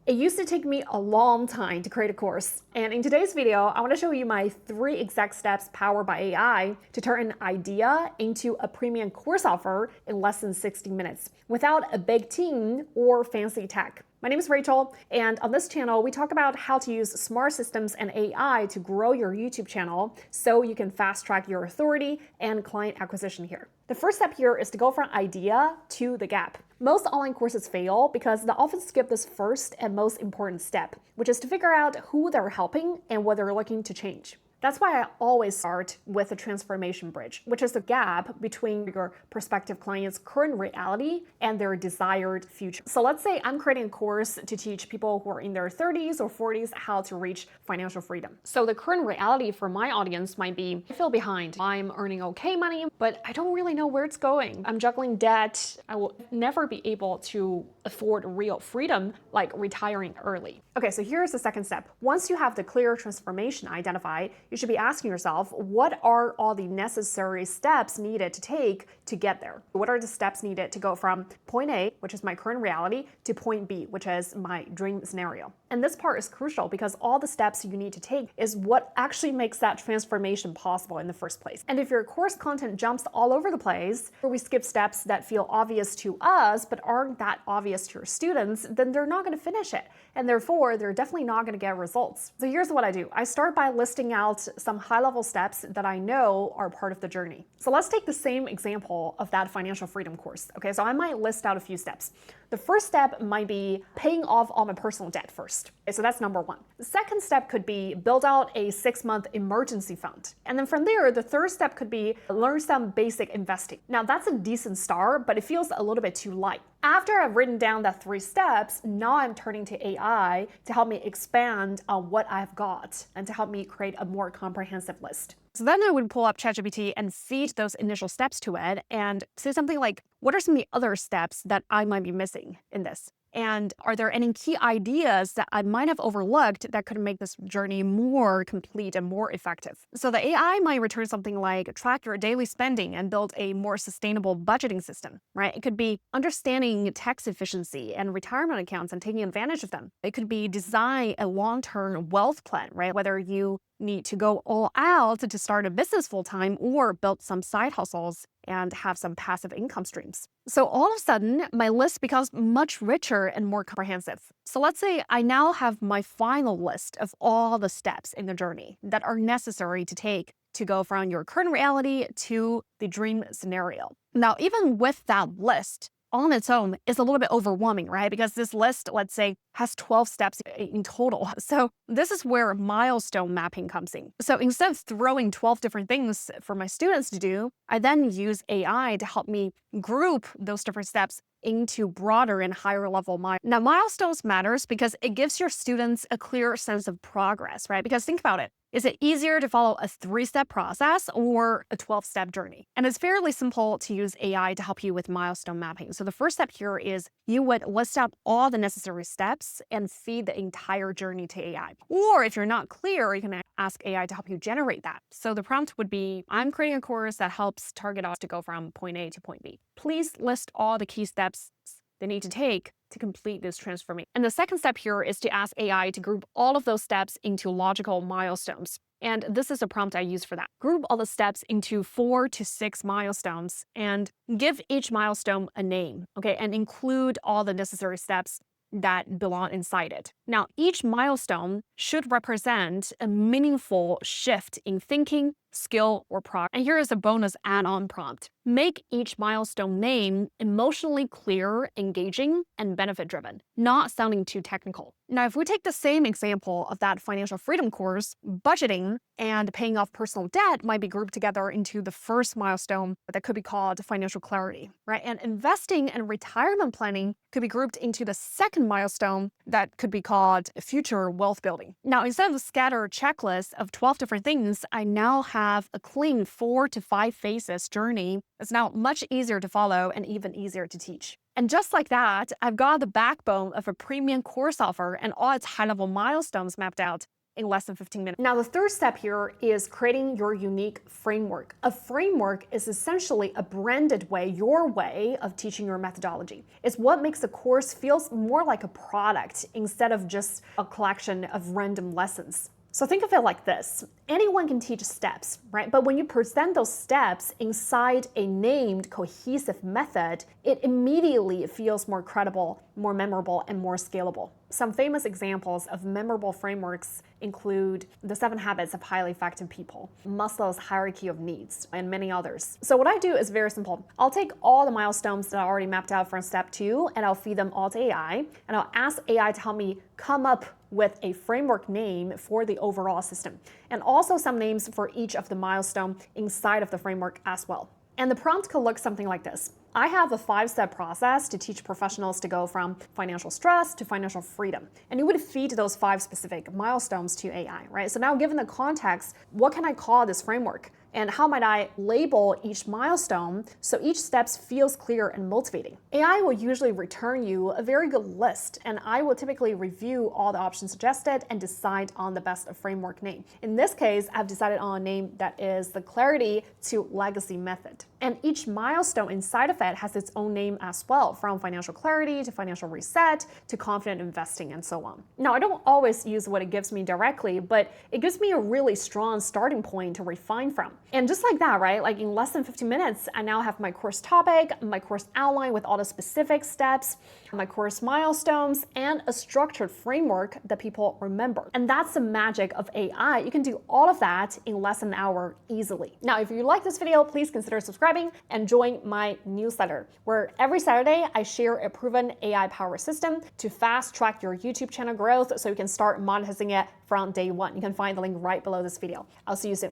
It used to take me a long time to create a course, and in today's video, I want to show you my 3 exact steps powered by AI to turn an idea into a premium course offer in less than 60 minutes without a big team or fancy tech. My name is Rachel, and on this channel, we talk about how to use smart systems and AI to grow your YouTube channel so you can fast track your authority and client acquisition here. The first step here is to go from idea to the gap. Most online courses fail because they often skip this first and most important step, which is to figure out who they're helping and what they're looking to change. That's why I always start with a transformation bridge, which is the gap between your prospective client's current reality and their desired future. So let's say I'm creating a course to teach people who are in their 30s or 40s how to reach financial freedom. So the current reality for my audience might be, I feel behind. I'm earning okay money, but I don't really know where it's going. I'm juggling debt. I will never be able to afford real freedom, like retiring early. Okay, so here's the second step. Once you have the clear transformation identified, you should be asking yourself, what are all the necessary steps needed to take to get there? What are the steps needed to go from point A, which is my current reality, to point B, which is my dream scenario? And this part is crucial because all the steps you need to take is what actually makes that transformation possible in the first place. And if your course content jumps all over the place, or we skip steps that feel obvious to us but aren't that obvious to your students, then they're not going to finish it. And therefore, they're definitely not going to get results. So here's what I do. I start by listing out some high-level steps that I know are part of the journey. So let's take the same example of that financial freedom course. Okay, so I might list out a few steps. The first step might be paying off all my personal debt first. Okay, so that's number one. The second step could be build out a 6-month emergency fund. And then from there, the third step could be learn some basic investing. Now that's a decent start, but it feels a little bit too light. After I've written down the 3 steps, now I'm turning to AI to help me expand on what I've got and to help me create a more comprehensive list. So then I would pull up ChatGPT and feed those initial steps to it and say something like, what are some of the other steps that I might be missing in this? And are there any key ideas that I might have overlooked that could make this journey more complete and more effective? So the AI might return something like track your daily spending and build a more sustainable budgeting system, right? It could be understanding tax efficiency and retirement accounts and taking advantage of them. It could be design a long-term wealth plan, right? Whether you need to go all out to start a business full-time or build some side hustles and have some passive income streams. So all of a sudden, my list becomes much richer and more comprehensive. So let's say I now have my final list of all the steps in the journey that are necessary to take to go from your current reality to the dream scenario. Now, even with that list, on its own is a little bit overwhelming, right? Because this list, let's say, has 12 steps in total. So this is where milestone mapping comes in. So instead of throwing 12 different things for my students to do, I then use AI to help me group those different steps into broader and higher level milestones. Now, milestones matters because it gives your students a clear sense of progress, right? Because think about it. Is it easier to follow a 3-step process or a 12-step journey? And it's fairly simple to use AI to help you with milestone mapping. So the first step here is you would list out all the necessary steps and feed the entire journey to AI. Or if you're not clear, you can ask AI to help you generate that. So the prompt would be, I'm creating a course that helps target us to go from point A to point B. Please list all the key steps they need to take to complete this transformation. And the second step here is to ask AI to group all of those steps into logical milestones. And this is a prompt I use for that. Group all the steps into 4 to 6 milestones and give each milestone a name, okay? And include all the necessary steps that belong inside it. Now, each milestone should represent a meaningful shift in thinking, skill, or progress. And here is a bonus add-on prompt. Make each milestone name emotionally clear, engaging, and benefit-driven, not sounding too technical. Now, if we take the same example of that financial freedom course, budgeting and paying off personal debt might be grouped together into the first milestone that could be called financial clarity, right? And investing and retirement planning could be grouped into the second milestone that could be called future wealth building. Now, instead of a scattered checklist of 12 different things, I now have a clean 4 to 5 phases journey that's now much easier to follow and even easier to teach. And just like that, I've got the backbone of a premium course offer and all its high-level milestones mapped out in less than 15 minutes. Now, the third step here is creating your unique framework. A framework is essentially a branded way, your way of teaching your methodology. It's what makes the course feels more like a product instead of just a collection of random lessons. So think of it like this. Anyone can teach steps, right? But when you present those steps inside a named, cohesive method, it immediately feels more credible, more memorable, and more scalable. Some famous examples of memorable frameworks include the 7 Habits of Highly Effective People, Maslow's Hierarchy of Needs, and many others. So what I do is very simple. I'll take all the milestones that I already mapped out from step 2, and I'll feed them all to AI, and I'll ask AI to help me come up with a framework name for the overall system, and also some names for each of the milestone inside of the framework as well. And the prompt could look something like this. I have a 5-step process to teach professionals to go from financial stress to financial freedom. And you would feed those 5 specific milestones to AI, right? So now given the context, what can I call this framework? And how might I label each milestone so each step feels clear and motivating? AI will usually return you a very good list, and I will typically review all the options suggested and decide on the best framework name. In this case, I've decided on a name that is the Clarity to Legacy method. And each milestone inside of it has its own name as well, from financial clarity to financial reset to confident investing and so on. Now, I don't always use what it gives me directly, but it gives me a really strong starting point to refine from. And just like that, right? Like in less than 15 minutes, I now have my course topic, my course outline with all the specific steps, my course milestones, and a structured framework that people remember. And that's the magic of AI. You can do all of that in less than an hour easily. Now, if you like this video, please consider subscribing and join my newsletter, where every Saturday I share a proven AI power system to fast track your YouTube channel growth so you can start monetizing it from day one. You can find the link right below this video. I'll see you soon.